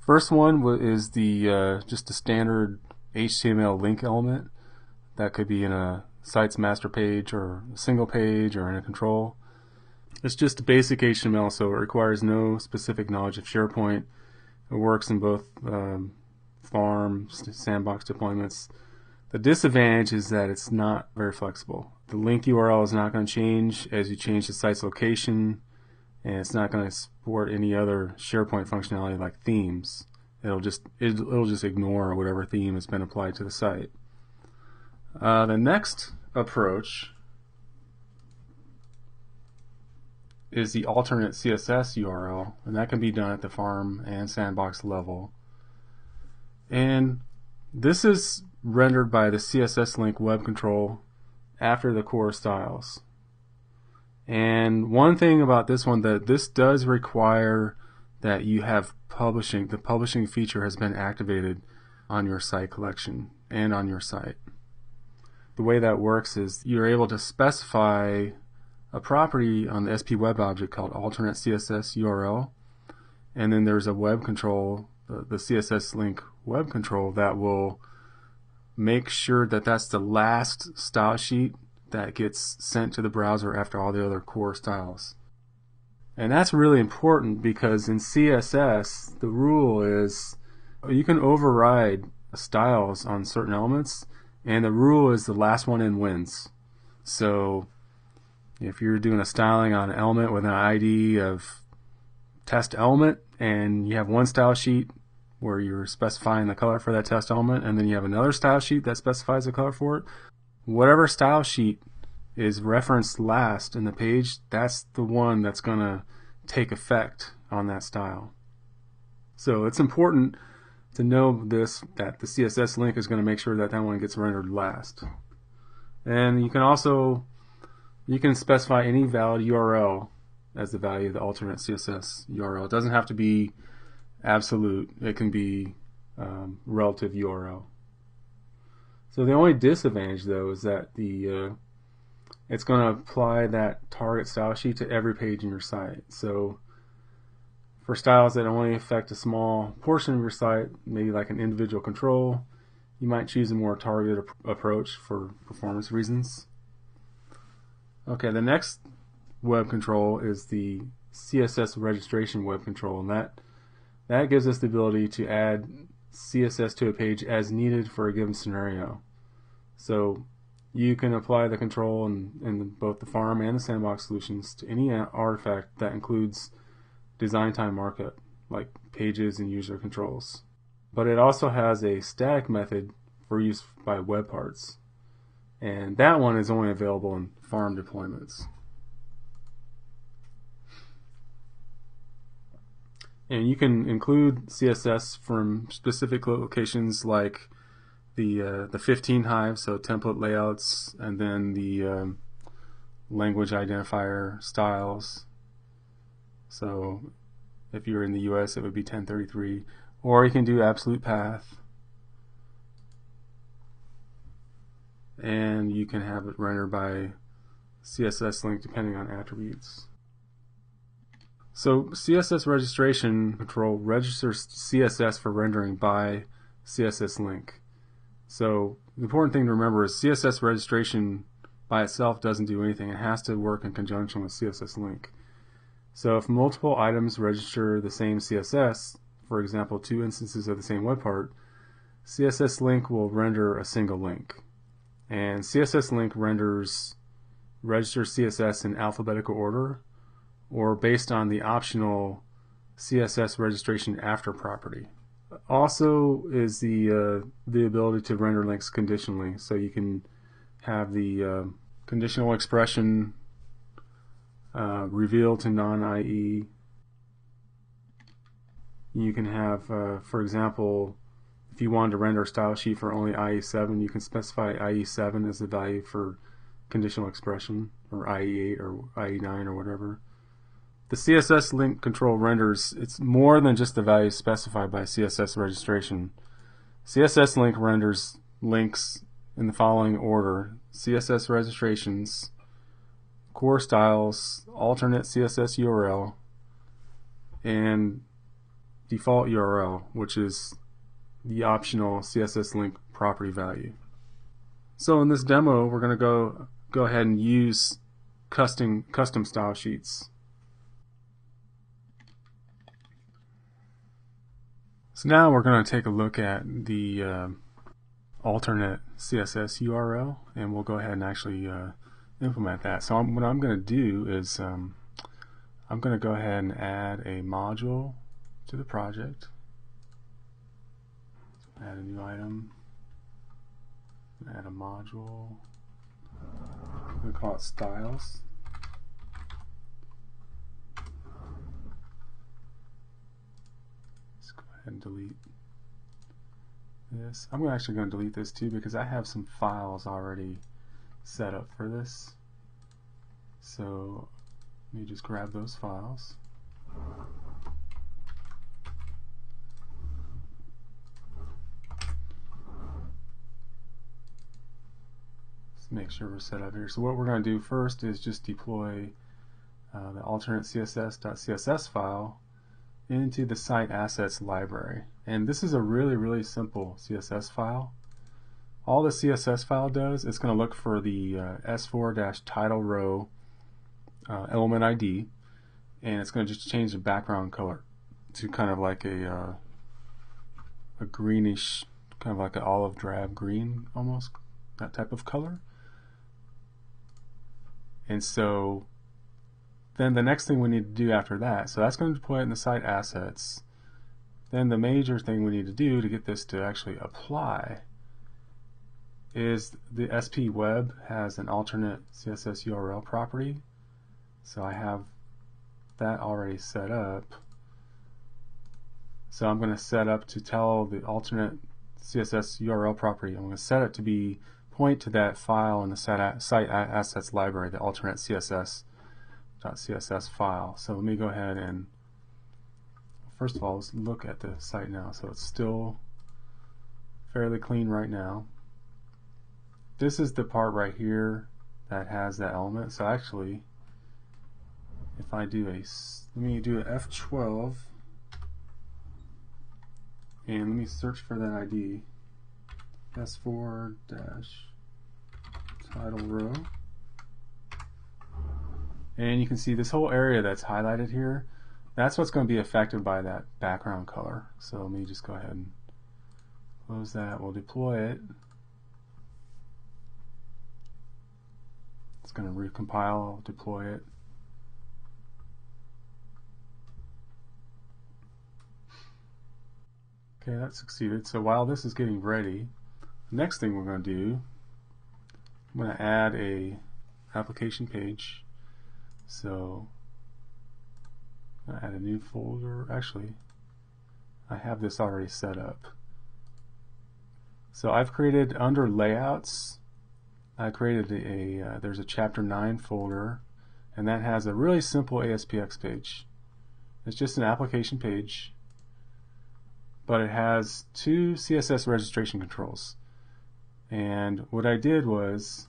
First one is the just a standard HTML link element that could be in a site's master page or a single page or in a control. It's just a basic HTML, so it requires no specific knowledge of SharePoint. It works in both farm, sandbox deployments. The disadvantage is that it's not very flexible. The link URL is not going to change as you change the site's location, and it's not going to support any other SharePoint functionality like themes. It'll just ignore whatever theme has been applied to the site. The next approach is the alternate CSS URL, and that can be done at the farm and sandbox level. And this is rendered by the CssLink web control after the core styles. And one thing about this one, that this does require that you have publishing. The publishing feature has been activated on your site collection and on your site. The way that works is you're able to specify a property on the SP web object called alternate CSS URL, and then there's a web control, the CssLink web control, that will make sure that that's the last style sheet that gets sent to the browser after all the other core styles. And that's really important because in CSS the rule is you can override styles on certain elements, and the rule is the last one in wins. So if you're doing a styling on an element with an ID of test element, and you have one style sheet where you're specifying the color for that test element, and then you have another style sheet that specifies the color for it, whatever style sheet is referenced last in the page, that's the one that's going to take effect on that style. So it's important to know this, that the CssLink is going to make sure that that one gets rendered last. And you can specify any valid URL as the value of the alternate CSS URL. It doesn't have to be absolute. It can be relative URL. So the only disadvantage, though, is that it's going to apply that target style sheet to every page in your site. So for styles that only affect a small portion of your site, maybe like an individual control, you might choose a more targeted approach for performance reasons. Okay, the next web control is the CssRegistration web control, and that gives us the ability to add CSS to a page as needed for a given scenario. So you can apply the control in both the farm and the sandbox solutions to any artifact that includes design time markup, like pages and user controls. But it also has a static method for use by web parts, and that one is only available in farm deployments. And you can include CSS from specific locations like the 15 hive, so template layouts, and then the language identifier styles. So if you're in the US, it would be 1033, or you can do absolute path, and you can have it rendered by CssLink depending on attributes. So CSS registration control registers CSS for rendering by CssLink. So the important thing to remember is CSS registration by itself doesn't do anything. It has to work in conjunction with CssLink. So if multiple items register the same CSS, for example 2 instances of the same web part, CssLink will render a single link. And CssLink registers CSS in alphabetical order, or based on the optional CSS registration after property. Also is the ability to render links conditionally, so you can have the conditional expression reveal to non-IE. You can have, for example, if you wanted to render a style sheet for only IE7, you can specify IE7 as the value for conditional expression, or IE8 or IE9 or whatever. The CssLink control renders, it's more than just the value specified by CSS registration. CssLink renders links in the following order: CSS registrations, core styles, alternate CSS URL, and default URL, which is the optional CssLink property value. So in this demo, we're going to go ahead and use custom style sheets. So now we're going to take a look at the alternate CSS URL, and we'll go ahead and actually implement that. So what I'm going to do is I'm going to go ahead and add a module to the project. Add a new item. Add a module. I'm going to call it styles. Let's go ahead and delete this. I'm actually going to delete this too because I have some files already set up for this. So let me just grab those files. Let's make sure we're set up here. So what we're going to do first is just deploy the alternate CSS.css file into the site assets library. And this is a really simple CSS file. All the CSS file does, it's going to look for the S4-title row element ID, and it's going to just change the background color to kind of like a greenish, kind of like an olive drab green almost, that type of color. And so then the next thing we need to do after that, so that's going to deploy it in the site assets. Then the major thing we need to do to get this to actually apply is the SP web has an alternate CSS URL property. So I have that already set up. So I'm going to set up to tell the alternate CSS URL property, I'm going to set it to point to that file in the site assets library, the alternate CSS.css file. So let me go ahead and first of all, let's look at the site now. So it's still fairly clean right now. This is the part right here that has that element. So actually, if I do let me do an F12 and let me search for that ID, S4-title row, and you can see this whole area that's highlighted here. That's what's going to be affected by that background color. So let me just go ahead and close that. We'll deploy it. It's going to recompile, deploy it. Okay, that succeeded. So while this is getting ready, the next thing we're going to do, I'm going to add a application page. So I'll add a new folder. Actually, I have this already set up. So I've created under layouts, I created there's a chapter 9 folder, and that has a really simple ASPX page. It's just an application page, but it has 2 CSS registration controls. And what I did was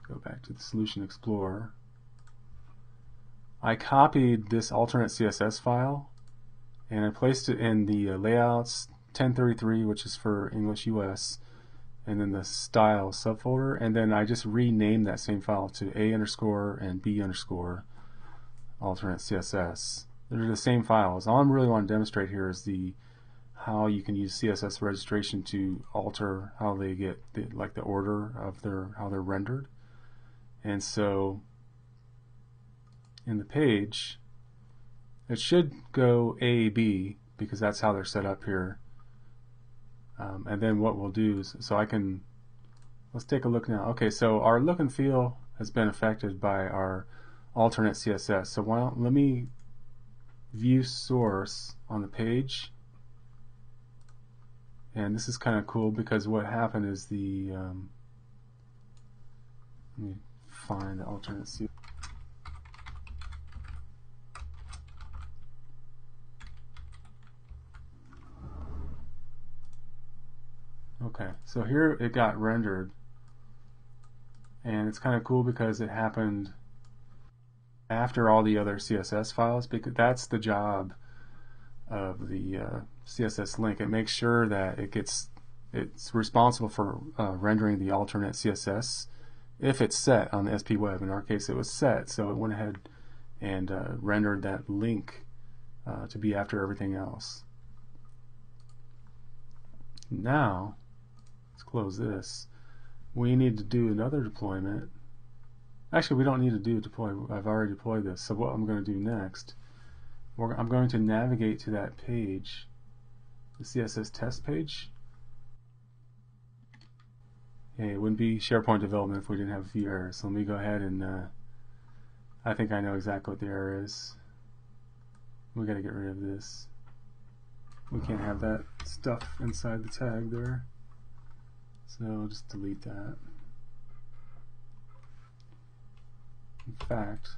go back to the Solution Explorer. I copied this alternate CSS file and I placed it in the layouts 1033, which is for English US, and then the style subfolder, and then I just renamed that same file to A underscore and B underscore alternate CSS. They're the same files. All I really want to demonstrate here is how you can use CSS registration to alter how they get the order of how they're rendered. And so in the page, it should go A, B, because that's how they're set up here. And then what we'll do is, let's take a look now. Okay, so our look and feel has been affected by our alternate CSS. So let me view source on the page. And this is kind of cool because what happened is let me find the alternate CSS. Okay, so here it got rendered, and it's kind of cool because it happened after all the other CSS files, because that's the job of the CssLink. It makes sure that it's responsible for rendering the alternate CSS if it's set on the SP Web. In our case, it was set, so it went ahead and rendered that link to be after everything else. Now, let's close this. We need to do another deployment. Actually, we don't need to do deploy. I've already deployed this. So what I'm going to do next, I'm going to navigate to that page, the CSS test page. Hey, it wouldn't be SharePoint development if we didn't have a few errors. So let me go ahead and I think I know exactly what the error is. We got to get rid of this. We can't have that stuff inside the tag there. So just delete that. In fact,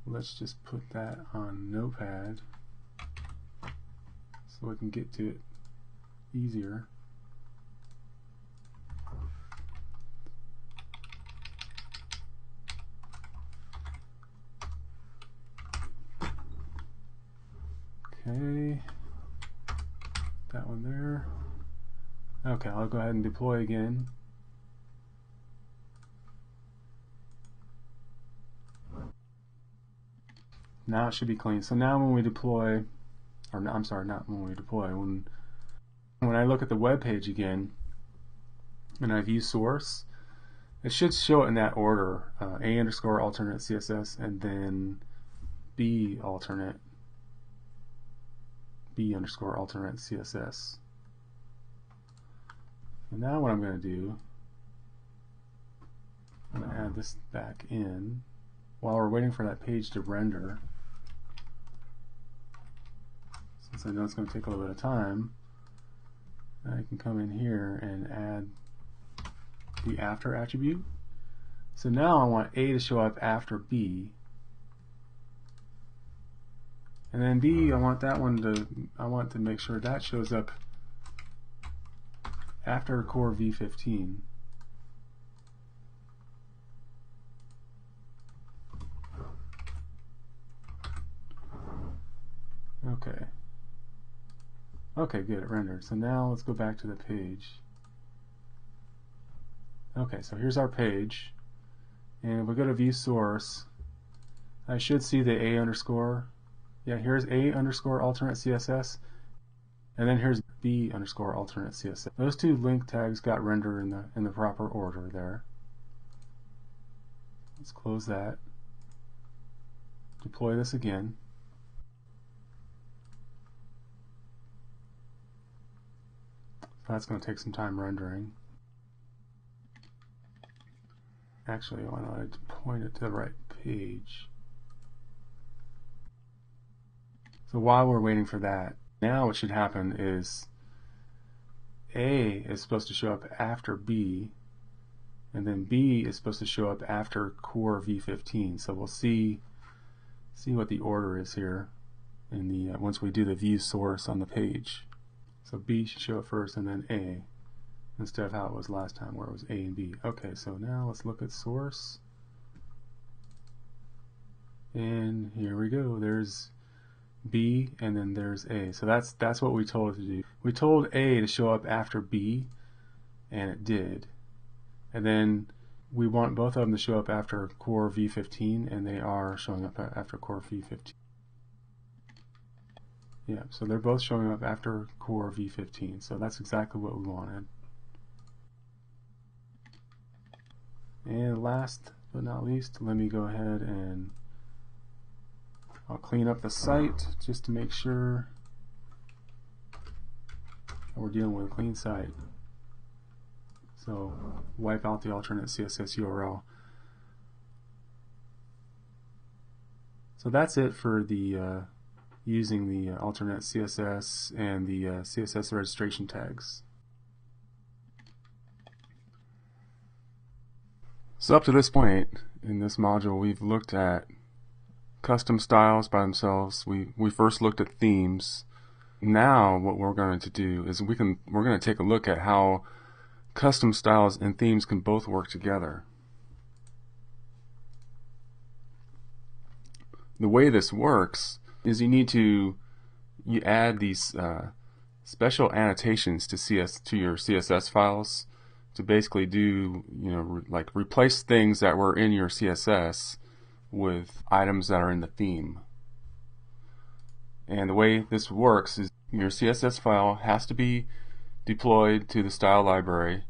let's just put that on Notepad so we can get to it easier. Okay, that one there. Okay, I'll go ahead and deploy again. Now it should be clean. So now when we deploy, or no, I'm sorry, not when we deploy, when I look at the web page again and I view source, it should show it in that order, A underscore alternate CSS and then B alternate, B underscore alternate CSS. And now what I'm going to do, I'm going to add this back in while we're waiting for that page to render. Since I know it's going to take a little bit of time, I can come in here and add the after attribute. So now I want A to show up after B, and then B, I want to make sure that shows up after core V15. Okay. Okay, good, it rendered. So now let's go back to the page. Okay, so here's our page, and if we go to view source, I should see the A underscore. Yeah, here's A underscore alternate CSS, and then here's B underscore alternate CSS. Those two link tags got rendered in the proper order there. Let's close that. Deploy this again. That's going to take some time rendering. Actually, I want to point it to the right page. So while we're waiting for that, now what should happen is A is supposed to show up after B, and then B is supposed to show up after core V15. So we'll see what the order is here in the once we do the view source on the page. So B should show up first and then A, instead of how it was last time where it was A and B. Okay, so now let's look at source. And here we go. There's B and then there's A. So that's what we told it to do. We told A to show up after B, and it did. And then we want both of them to show up after core V15, and they are showing up after core V15. Yeah, so they're both showing up after core V15, so that's exactly what we wanted. And last but not least, let me go ahead and I'll clean up the site just to make sure we're dealing with a clean site. So wipe out the alternate CSS URL. So that's it for the using the alternate CSS and the CSS registration tags. So up to this point in this module, we've looked at custom styles by themselves. We first looked at themes. Now what we're going to do is we're going to take a look at how custom styles and themes can both work together. The way this works is you add these special annotations to your CSS files to basically do, like replace things that were in your CSS with items that are in the theme. And the way this works is your CSS file has to be deployed to the style library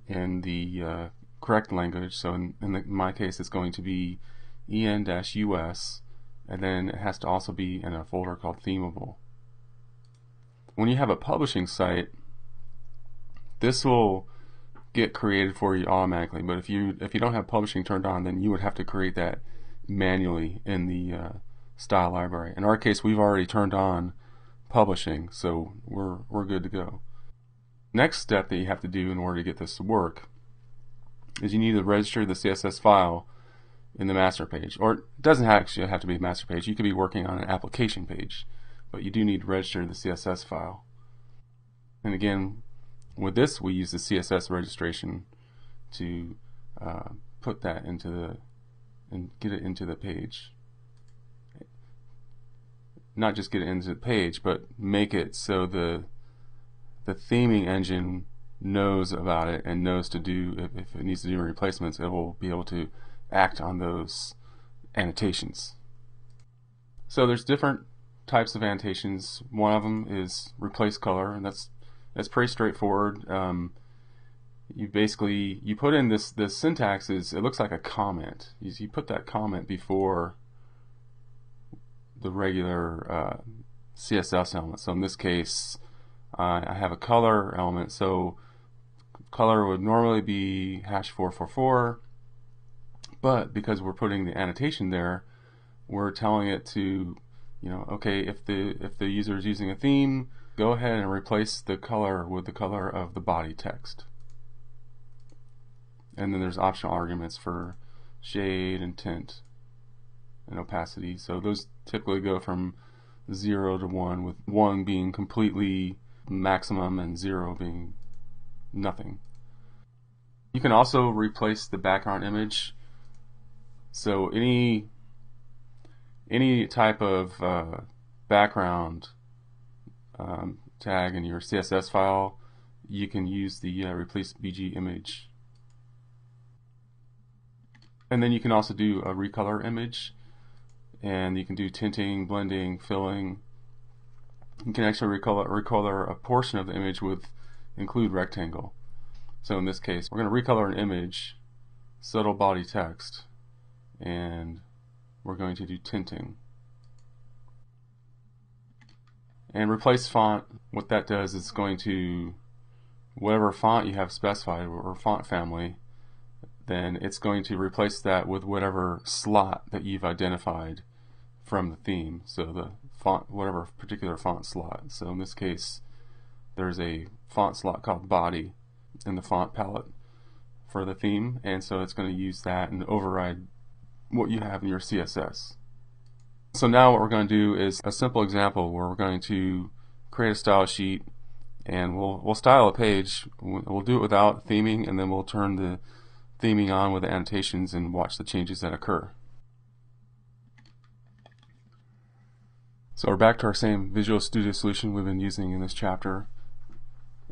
in the correct language. So in my case, it's going to be en-us, and then it has to also be in a folder called Themable. When you have a publishing site, this will get created for you automatically. But if you don't have publishing turned on, then you would have to create that manually in the style library. In our case, we've already turned on publishing, so we're good to go. Next step that you have to do in order to get this to work is you need to register the CSS file in the master page. Or it doesn't actually have to be a master page. You could be working on an application page, but you do need to register the CSS file. And again, with this, we use the CSS registration to put that and get it into the page. Not just get it into the page, but make it so the theming engine knows about it and knows to do, if it needs to do replacements, it will be able to act on those annotations. So there's different types of annotations. One of them is ReplaceColor, and that's pretty straightforward. You put in this syntax it looks like a comment. You put that comment before the regular CSS element. So in this case, I have a color element, so color would normally be #444, but because we're putting the annotation there, we're telling it to, okay, if the user is using a theme, go ahead and replace the color with the color of the body text. And then there's optional arguments for shade and tint and opacity. So those typically go from 0 to 1, with 1 being completely maximum and 0 being nothing. You can also replace the background image. So any type of background tag in your CSS file, you can use the ReplaceBGImage. And then you can also do a recolor image, and you can do tinting, blending, filling. You can actually recolor a portion of the image with include rectangle. So in this case, we're going to recolor an image, subtle body text, and we're going to do tinting. And replace font, what that does is going to, whatever font you have specified or font family, then it's going to replace that with whatever slot that you've identified from the theme. So the font, whatever particular font slot. So in this case, there's a font slot called body in the font palette for the theme, and so it's going to use that and override what you have in your CSS. So now what we're going to do is a simple example where we're going to create a style sheet, and we'll style a page. We'll do it without theming, and then we'll turn the theming on with the annotations and watch the changes that occur. So we're back to our same Visual Studio solution we've been using in this chapter,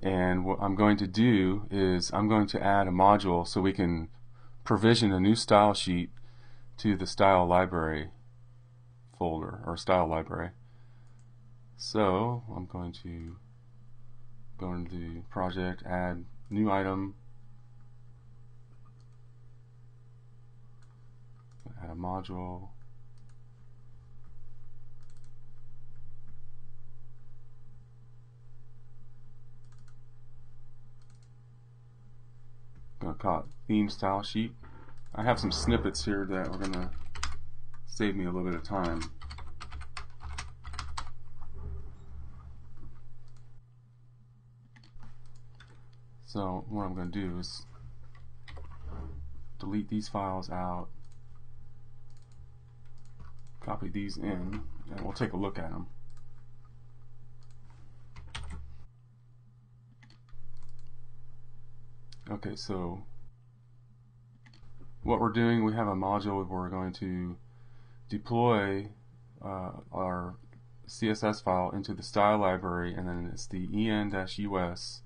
and what I'm going to do is I'm going to add a module so we can provision a new style sheet to the style library folder or style library. So I'm going to go into project, add new item, add a module, going to call it theme style sheet. I have some snippets here that are going to save me a little bit of time. So what I'm going to do is delete these files out, copy these in, and we'll take a look at them. Okay, so what we're doing, we have a module where we're going to deploy our CSS file into the style library, and then it's the en-us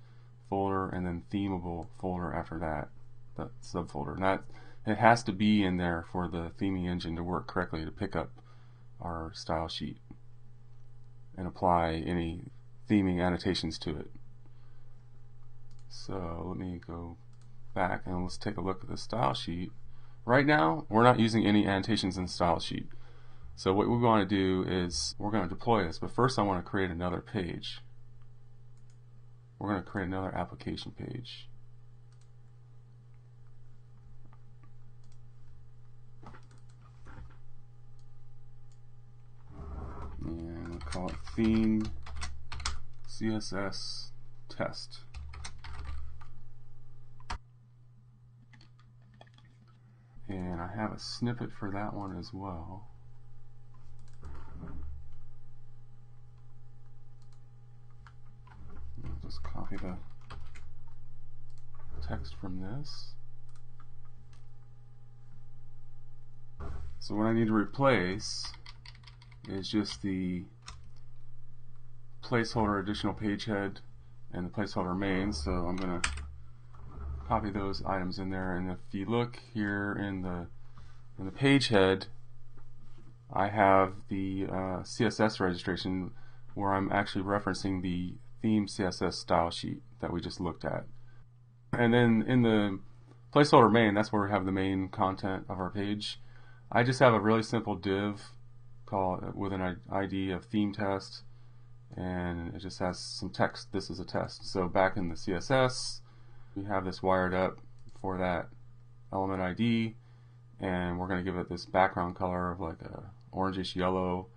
folder, and then themable folder after that, the subfolder. And that it has to be in there for the theming engine to work correctly to pick up our style sheet and apply any theming annotations to it. So let me go back and let's take a look at the style sheet. Right now, we're not using any annotations in the style sheet. So what we want to do is we're going to deploy this, but first I want to create another page. We're going to create another application page. And we'll call it theme CSS test. And I have a snippet for that one as well. I'll just copy the text from this. So what I need to replace is just the placeholder additional page head and the placeholder main. So I'm going to copy those items in there, and if you look here in the page head, I have the CSS registration where I'm actually referencing the theme CSS style sheet that we just looked at. And then in the placeholder main, that's where we have the main content of our page. I just have a really simple div called with an ID of theme test, and it just has some text. This is a test. So back in the CSS, we have this wired up for that element ID, and we're going to give it this background color of like a orangish yellow,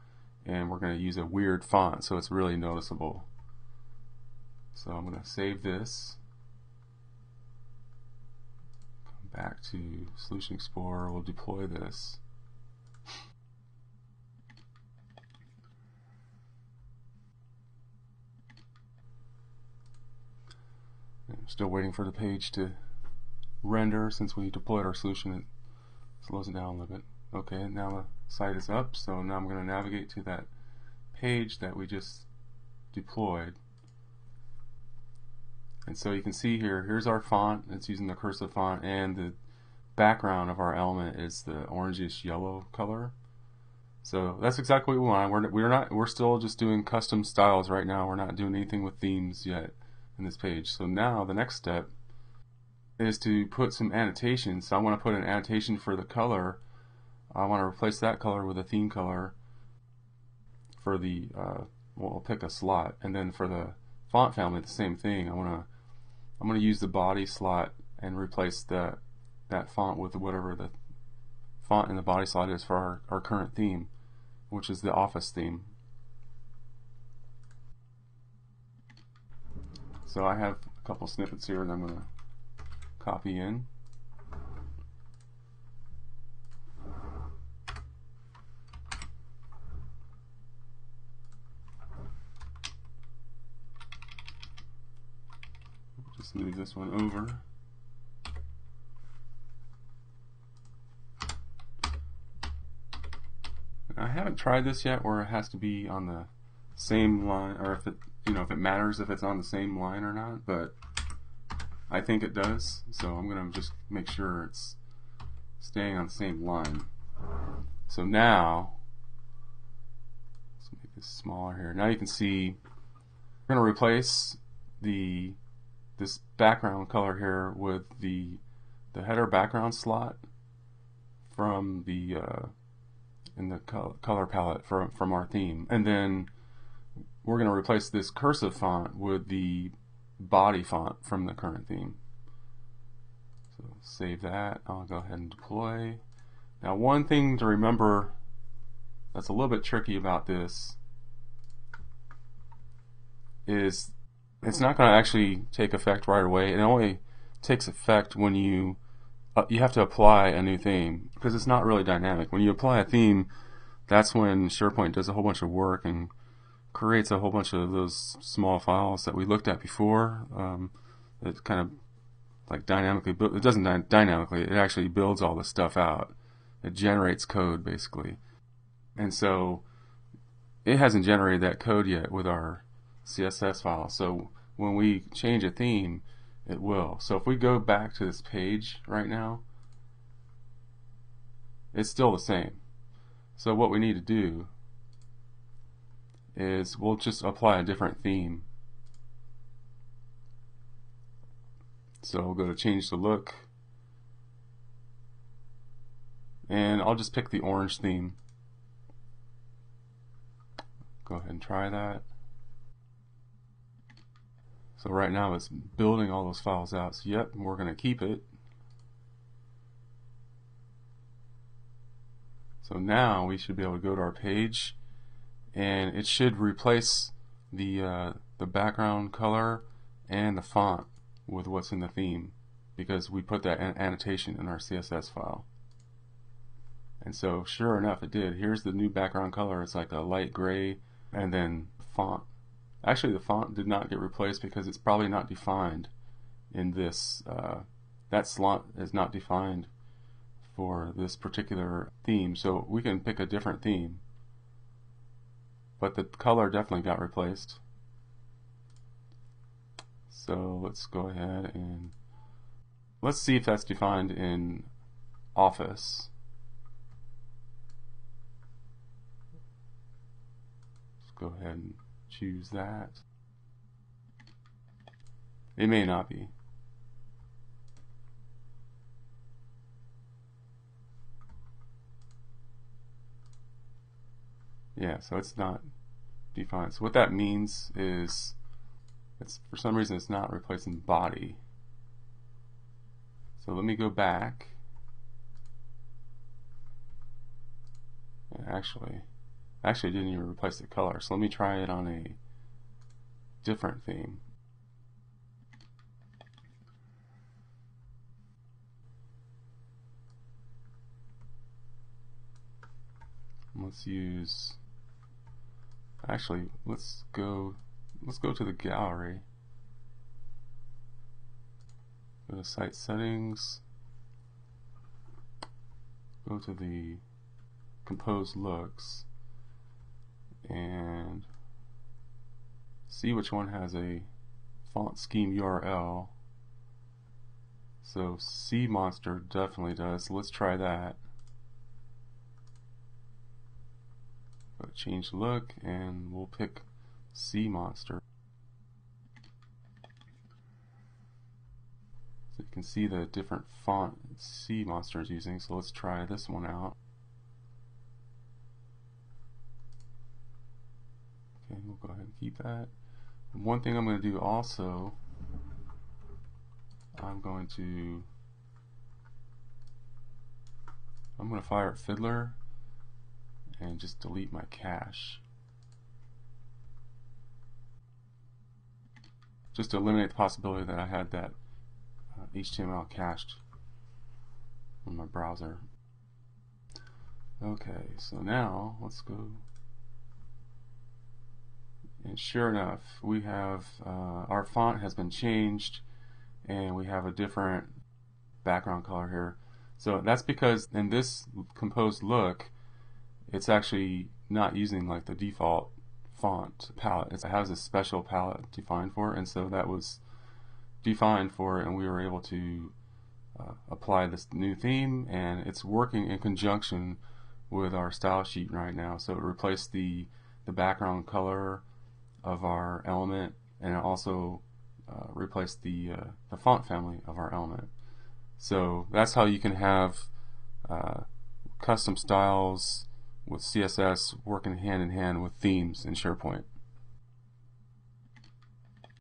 and we're going to use a weird font so it's really noticeable. So I'm going to save this, come back to Solution Explorer, we'll deploy this. I'm still waiting for the page to render. Since we deployed our solution, it slows it down a little bit. Okay, now the site is up, so now I'm going to navigate to that page that we just deployed. And so you can see here, here's our font. It's using the cursive font, and the background of our element is the orangish yellow color. So that's exactly what we want. We're still just doing custom styles right now. We're not doing anything with themes yet in this page. So now the next step is to put some annotations. So I want to put an annotation for the color. I want to replace that color with a theme color for the we'll pick a slot, and then for the font family, the same thing. I'm going to use the body slot and replace that font with whatever the font in the body slot is for our current theme, which is the Office theme. So I have a couple snippets here that I'm going to copy in. Just move this one over. I haven't tried this yet where it has to be on the same line, or if it matters if it's on the same line or not, but I think it does, so I'm going to just make sure it's staying on the same line. So now, let's make this smaller here. Now you can see we're going to replace this background color here with the header background slot from the in the color palette from our theme, and then we're going to replace this cursive font with the body font from the current theme. So save that. I'll go ahead and deploy. Now one thing to remember that's a little bit tricky about this is it's not going to actually take effect right away. It only takes effect when you have to apply a new theme, because it's not really dynamic. When you apply a theme, that's when SharePoint does a whole bunch of work and creates a whole bunch of those small files that we looked at before. It kind of like dynamically, it doesn't dynamically, it actually builds all this stuff out. It generates code basically. And so it hasn't generated that code yet with our CSS file. So when we change a theme, it will. So if we go back to this page right now, it's still the same. So what we need to do is we'll just apply a different theme. So we'll go to change the look, and I'll just pick the orange theme. Go ahead and try that. So right now it's building all those files out. So yep, we're going to keep it. So now we should be able to go to our page, and it should replace the background color and the font with what's in the theme, because we put that annotation in our CSS file. And so sure enough, it did. Here's the new background color. It's like a light gray, and then font. Actually, the font did not get replaced because it's probably not defined in this. That slot is not defined for this particular theme, so we can pick a different theme. But the color definitely got replaced. So let's go ahead and let's see if that's defined in Office. Let's go ahead and choose that. It may not be. Yeah, so it's not defined. So what that means is it's, for some reason, it's not replacing body. So let me go back. And actually it didn't even replace the color. So let me try it on a different theme. Let's use. Actually, let's go to the gallery. Go to Site Settings. Go to the Compose Looks and see which one has a font scheme URL. So CMonster definitely does. So let's try that. Change look, and we'll pick CMonster. So you can see the different font CMonster is using. So let's try this one out. Okay, we'll go ahead and keep that. One thing I'm going to do also, I'm going to fire at Fiddler and just delete my cache, just to eliminate the possibility that I had that HTML cached on my browser. Okay, so now let's go, and sure enough, we have our font has been changed, and we have a different background color here. So that's because in this composed look, it's actually not using like the default font palette. It has a special palette defined for it, and so that was defined for it, and we were able to apply this new theme, and it's working in conjunction with our style sheet right now. So it replaced the background color of our element, and it also replaced the font family of our element. So that's how you can have custom styles with CSS working hand in hand with themes in SharePoint.